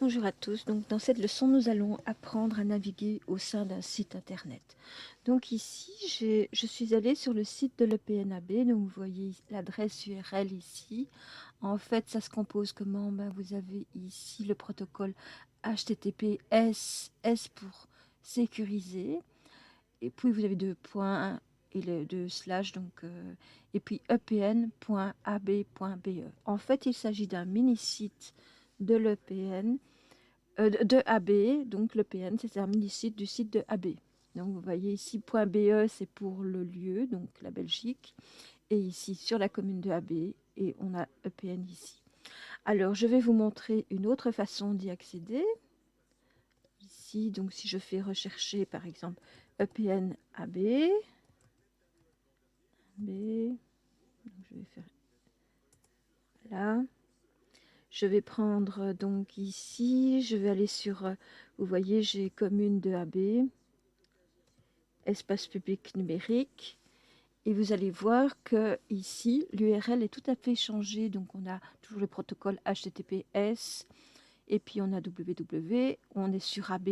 Bonjour à tous. Donc, dans cette leçon, nous allons apprendre à naviguer au sein d'un site internet. Donc ici, je suis allée sur le site de l'EPNAB. Donc vous voyez l'adresse URL ici. En fait, ça se compose comment? Vous avez ici le protocole HTTPS, S pour sécuriser. Et puis vous avez deux points et le deux slash, et puis epn.ab.be. En fait, il s'agit d'un mini-site de l'EPN de AB, donc le PN, c'est un mini-site du site de AB. Donc vous voyez ici, .be, c'est pour le lieu, donc la Belgique, et ici sur la commune de AB, et on a EPN ici. Alors, je vais vous montrer une autre façon d'y accéder. Ici, donc si je fais rechercher, par exemple, EPN AB, B, donc je vais faire là. Je vais prendre donc ici, je vais aller sur, vous voyez, j'ai commune de AB, espace public numérique, et vous allez voir que ici l'URL est tout à fait changée. Donc on a toujours le protocole HTTPS et puis on a www, on est sur AB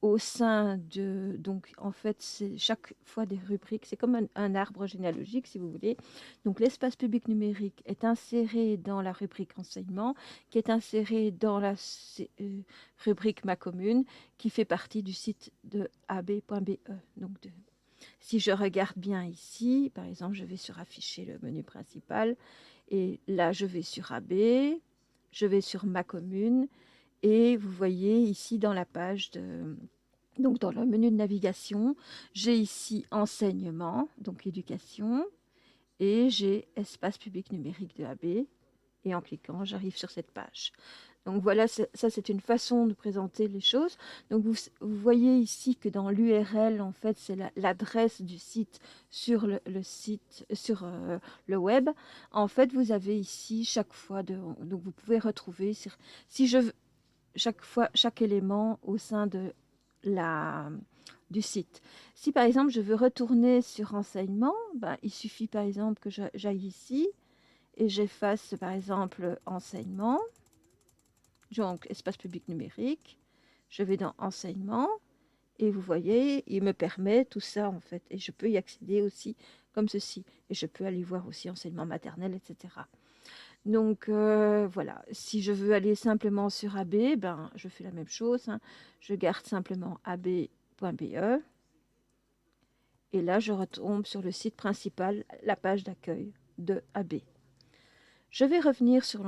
au sein de, donc en fait c'est chaque fois des rubriques, c'est comme un arbre généalogique si vous voulez. Donc l'espace public numérique est inséré dans la rubrique enseignement, qui est inséré dans la rubrique ma commune, qui fait partie du site de ab.be. Donc si je regarde bien ici, par exemple, je vais sur afficher le menu principal, et là, je vais sur AB, je vais sur ma commune, et vous voyez ici dans la page de... Donc, dans le menu de navigation, j'ai ici enseignement, donc éducation, et j'ai espace public numérique de AB, et en cliquant, j'arrive sur cette page. Donc voilà, ça c'est une façon de présenter les choses. Donc vous voyez ici que dans l'URL, en fait, c'est l'adresse du site sur le site, sur le web. En fait, vous avez ici chaque fois, donc vous pouvez retrouver, si je veux, chaque fois, chaque élément au sein de la, du site. Si par exemple, je veux retourner sur renseignement, il suffit par exemple que j'aille ici et j'efface par exemple enseignement. Donc, espace public numérique, je vais dans enseignement et vous voyez, il me permet tout ça en fait. Et je peux y accéder aussi comme ceci. Et je peux aller voir aussi enseignement maternel, etc. Donc, voilà. Si je veux aller simplement sur AB, je fais la même chose. Je garde simplement ab.be. Et là, je retombe sur le site principal, la page d'accueil de AB. Je vais revenir sur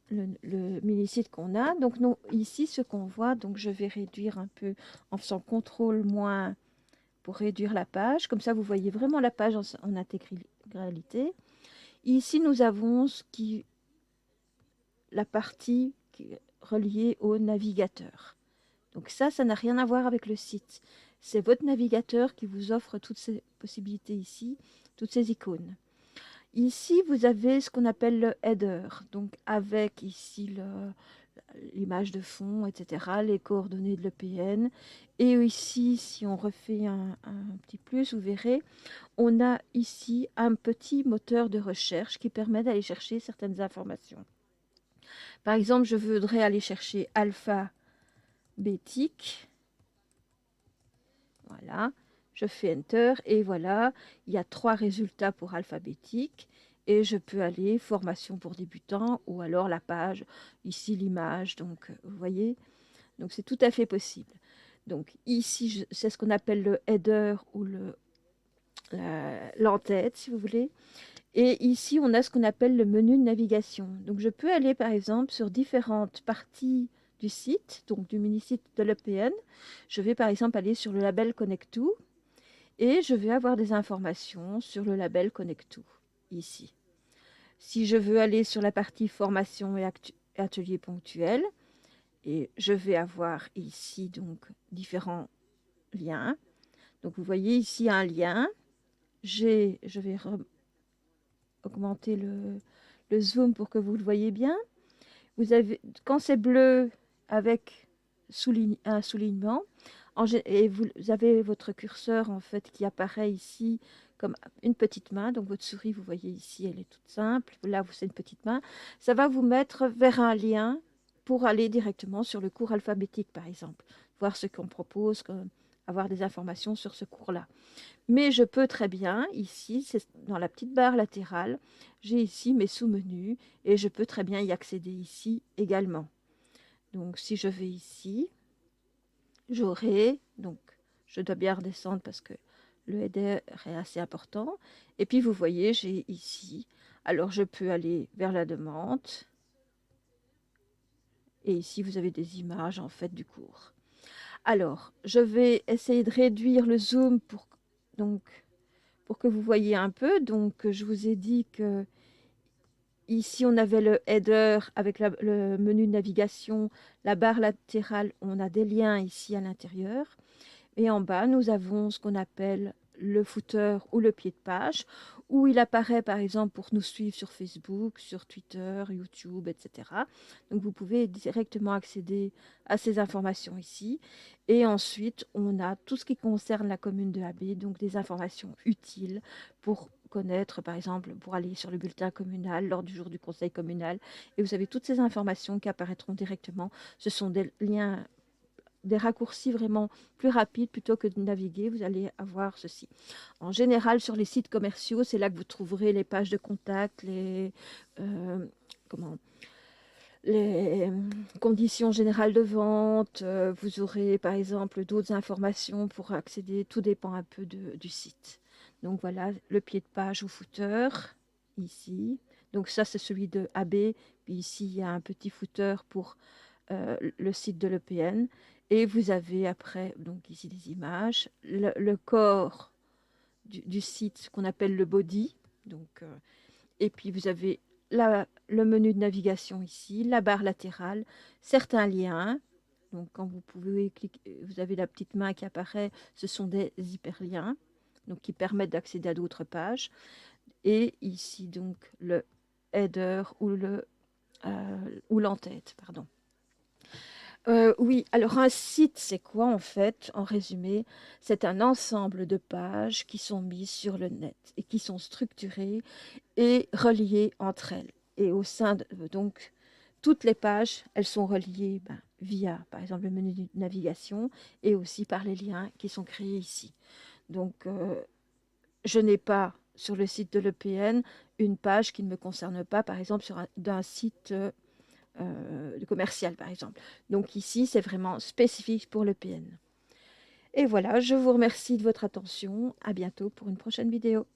le mini-site qu'on a. Donc nous, ici, ce qu'on voit, donc je vais réduire un peu en faisant CTRL- pour réduire la page. Comme ça, vous voyez vraiment la page en intégralité. Ici, nous avons la partie qui est reliée au navigateur. Donc ça n'a rien à voir avec le site. C'est votre navigateur qui vous offre toutes ces possibilités ici, toutes ces icônes. Ici, vous avez ce qu'on appelle le header, donc avec ici l'image de fond, etc., les coordonnées de l'EPN. Et ici, si on refait un petit plus, vous verrez, on a ici un petit moteur de recherche qui permet d'aller chercher certaines informations. Par exemple, je voudrais aller chercher alphabétique. Voilà, je fais Enter et voilà, il y a 3 résultats pour alphabétique et je peux aller formation pour débutants ou alors la page, ici l'image, donc vous voyez, donc c'est tout à fait possible. Donc ici, c'est ce qu'on appelle le header ou l'entête, si vous voulez. Et ici, on a ce qu'on appelle le menu de navigation. Donc je peux aller par exemple sur différentes parties du site, donc du mini-site de l'EPN. Je vais par exemple aller sur le label Connect2 et je vais avoir des informations sur le label Connect2, ici. Si je veux aller sur la partie formation et ateliers ponctuels, et je vais avoir ici donc différents liens. Donc vous voyez ici un lien. Je vais augmenter le zoom pour que vous le voyez bien. Vous avez, quand c'est bleu avec un soulignement, et vous avez votre curseur en fait qui apparaît ici comme une petite main. Donc votre souris, vous voyez ici, elle est toute simple. Là, c'est une petite main. Ça va vous mettre vers un lien pour aller directement sur le cours alphabétique, par exemple, voir ce qu'on propose, avoir des informations sur ce cours-là. Mais je peux très bien, ici, c'est dans la petite barre latérale, j'ai ici mes sous-menus et je peux très bien y accéder ici également. Donc, si je vais ici, j'aurai, donc je dois bien redescendre parce que le header est assez important. Et puis, vous voyez, j'ai ici, alors je peux aller vers la demande. Et ici, vous avez des images, en fait, du cours. Alors, je vais essayer de réduire le zoom donc, pour que vous voyez un peu. Donc, je vous ai dit que ici, on avait le header avec le menu de navigation, la barre latérale, on a des liens ici à l'intérieur. Et en bas, nous avons ce qu'on appelle le footer ou le pied de page, où il apparaît par exemple pour nous suivre sur Facebook, sur Twitter, YouTube, etc. Donc vous pouvez directement accéder à ces informations ici. Et ensuite, on a tout ce qui concerne la commune de AB, donc des informations utiles pour connaître, par exemple, pour aller sur le bulletin communal lors du jour du conseil communal. Et vous avez toutes ces informations qui apparaîtront directement. Ce sont des liens, des raccourcis vraiment plus rapides plutôt que de naviguer, vous allez avoir ceci. En général, sur les sites commerciaux, c'est là que vous trouverez les pages de contact, euh, comment, les conditions générales de vente. Vous aurez par exemple d'autres informations pour accéder, tout dépend un peu du site. Donc voilà, le pied de page ou footer, ici. Donc ça, c'est celui de AB. Puis ici, il y a un petit footer pour le site de l'EPN. Et vous avez après, donc ici des images, le corps du site, ce qu'on appelle le body. Donc, et puis vous avez le menu de navigation ici, la barre latérale, certains liens. Donc quand vous pouvez cliquer, vous avez la petite main qui apparaît, ce sont des hyperliens, donc qui permettent d'accéder à d'autres pages. Et ici donc le header ou l'entête, pardon. Oui, alors un site, c'est quoi en fait, en résumé? C'est un ensemble de pages qui sont mises sur le net et qui sont structurées et reliées entre elles. Et au sein de, donc, toutes les pages, elles sont reliées via, par exemple, le menu de navigation et aussi par les liens qui sont créés ici. Donc, je n'ai pas sur le site de l'EPN une page qui ne me concerne pas, par exemple, d'un site commercial, par exemple. Donc ici, c'est vraiment spécifique pour le PN. Et voilà, je vous remercie de votre attention. À bientôt pour une prochaine vidéo.